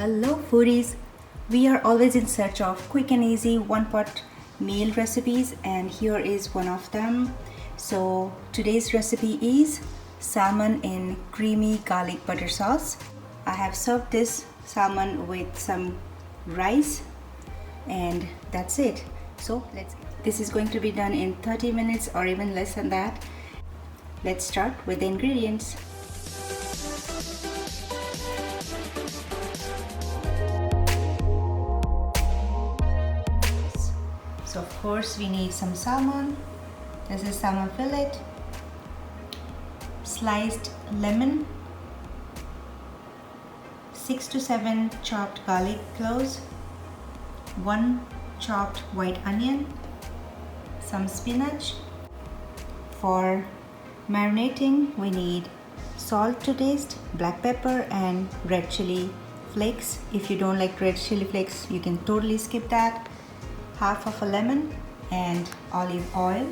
Hello foodies! We are always in search of quick and easy one-pot meal recipes, and here is one of them. So today's recipe is salmon in creamy garlic butter sauce. I have served this salmon with some rice and that's it. So this is going to be done in 30 minutes or even less than that. Let's start with the ingredients. So of course we need some salmon. This is salmon fillet, sliced lemon, 6 to 7 chopped garlic cloves, 1 chopped white onion, some spinach. For marinating we need salt to taste, black pepper and red chili flakes. If you don't like red chili flakes, you can totally skip that. Half of a lemon and olive oil.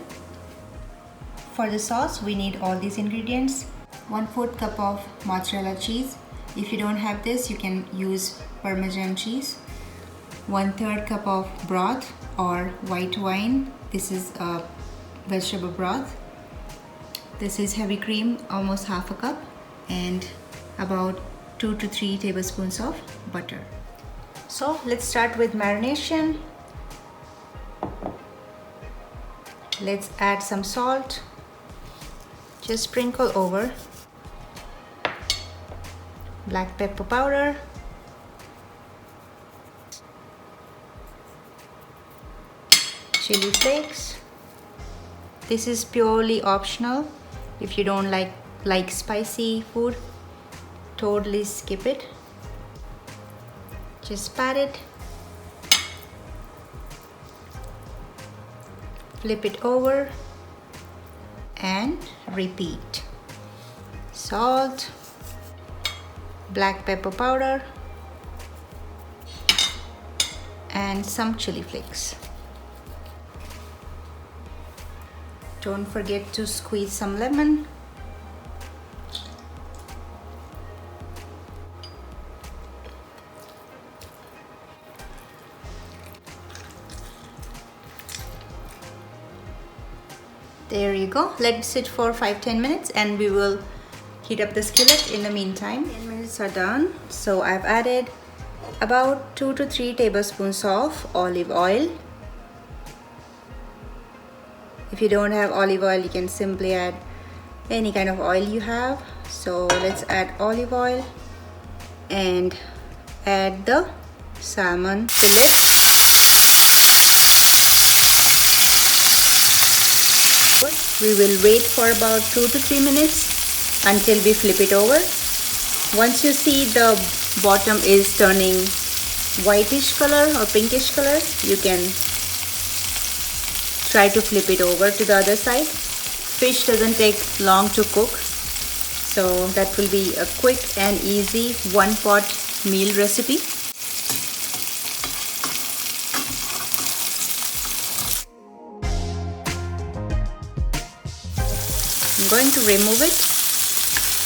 For the sauce we need all these ingredients. 1/4 cup of mozzarella cheese. If you don't have this, you can use Parmesan cheese. 1/3 cup of broth or white wine. This is a vegetable broth. This is heavy cream, almost half a cup, and about 2 to 3 tablespoons of butter. So let's start with marination. Let's add some salt. Just sprinkle over. Black pepper powder. Chili flakes. This is purely optional. If you don't like spicy food, totally skip it. Just pat it. Flip it over and repeat. Salt, black pepper powder and some chili flakes. Don't forget to squeeze some lemon. There you go. Let it sit for 5-10 minutes and we will heat up the skillet in the meantime. 10 minutes are done. So I've added about 2 to 3 tablespoons of olive oil. If you don't have olive oil, you can simply add any kind of oil you have. So let's add olive oil and add the salmon fillet. We will wait for about 2 to 3 minutes until we flip it over. Once you see the bottom is turning whitish color or pinkish color, you can try to flip it over to the other side. Fish doesn't take long to cook, so that will be a quick and easy one-pot meal recipe. I'm going to remove it,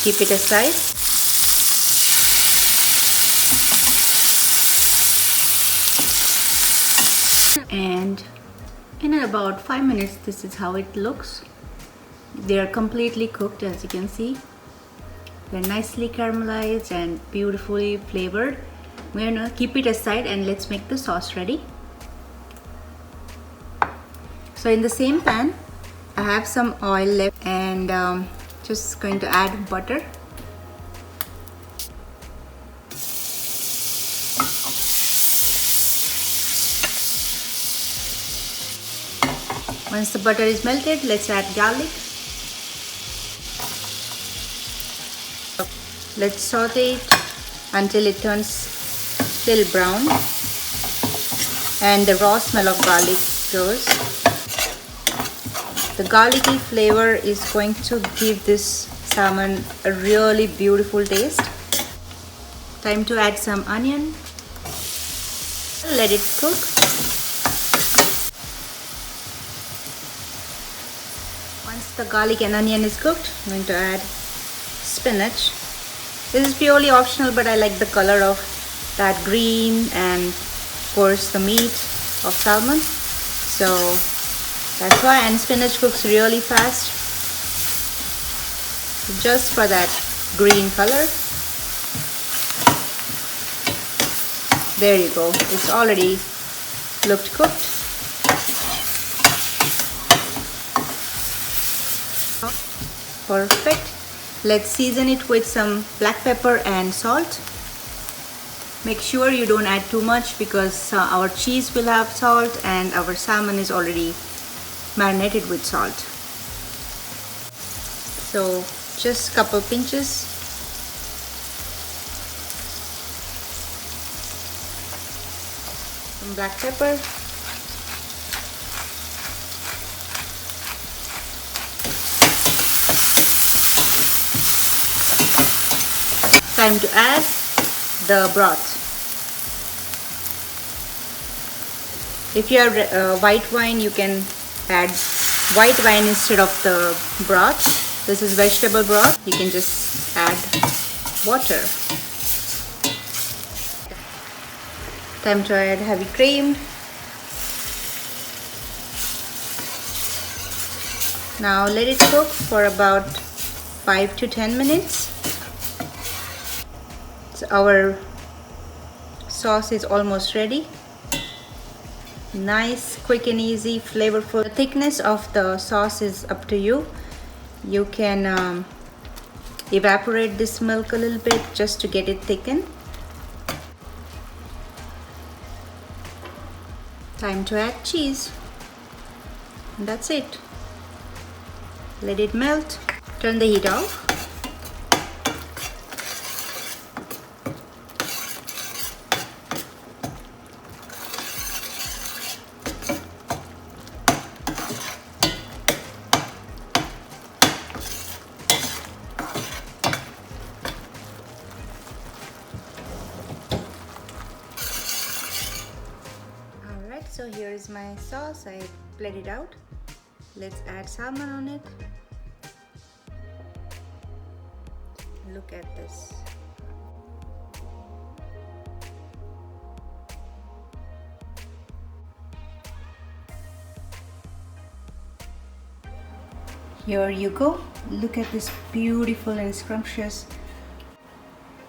keep it aside. And in about 5 minutes, this is how it looks. They are completely cooked, as you can see. They're nicely caramelized and beautifully flavored. We're gonna keep it aside and let's make the sauce ready. So in the same pan, I have some oil left and just going to add butter. Once the butter is melted, let's add garlic. Let's saute it until it turns little brown and the raw smell of garlic goes. The garlicky flavor is going to give this salmon a really beautiful taste. Time to add some onion. Let it cook. Once the garlic and onion is cooked, I'm going to add spinach. This is purely optional, but I like the color of that green and of course the meat of salmon. So that's why. And spinach cooks really fast, just for that green color. There you go, it's already looked cooked. Perfect. Let's season it with some black pepper and salt. Make sure you don't add too much because our cheese will have salt and our salmon is already marinated with salt. So just a couple pinches. Some black pepper. Time to add the broth. If you have white wine, you can add white wine instead of the broth. This is vegetable broth. You can just add water. Time to add heavy cream. Now let it cook for about 5 to 10 minutes. So our sauce is almost ready. Nice, quick and easy, flavorful. The thickness of the sauce is up to you. You can evaporate this milk a little bit just to get it thickened. Time to add cheese. And that's it. Let it melt. Turn the heat off. So here is my sauce. I blend it out. Let's add salmon on it. Look at this. Here you go. Look at this beautiful and scrumptious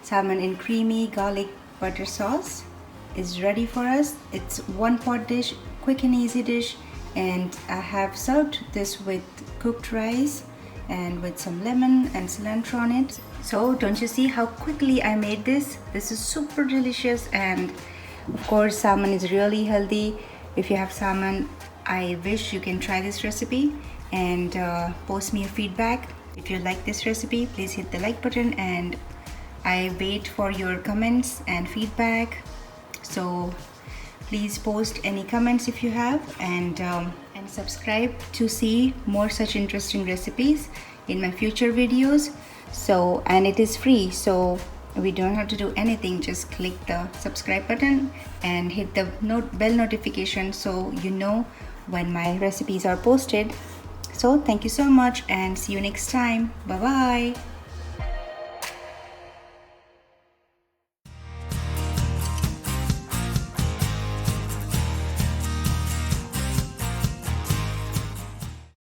salmon in creamy garlic butter sauce is ready for us. It's one pot dish, quick and easy dish, and I have served this with cooked rice and with some lemon and cilantro on it. So don't you see how quickly I made this? This is super delicious, and of course salmon is really healthy. If you have salmon, I wish you can try this recipe and post me a feedback. If you like this recipe, please hit the like button, and I wait for your comments and feedback. So please post any comments if you have, and subscribe to see more such interesting recipes in my future videos. So, and it is free, so we don't have to do anything. Just click the subscribe button and hit the bell notification so you know when my recipes are posted. So thank you so much and see you next time. Bye bye.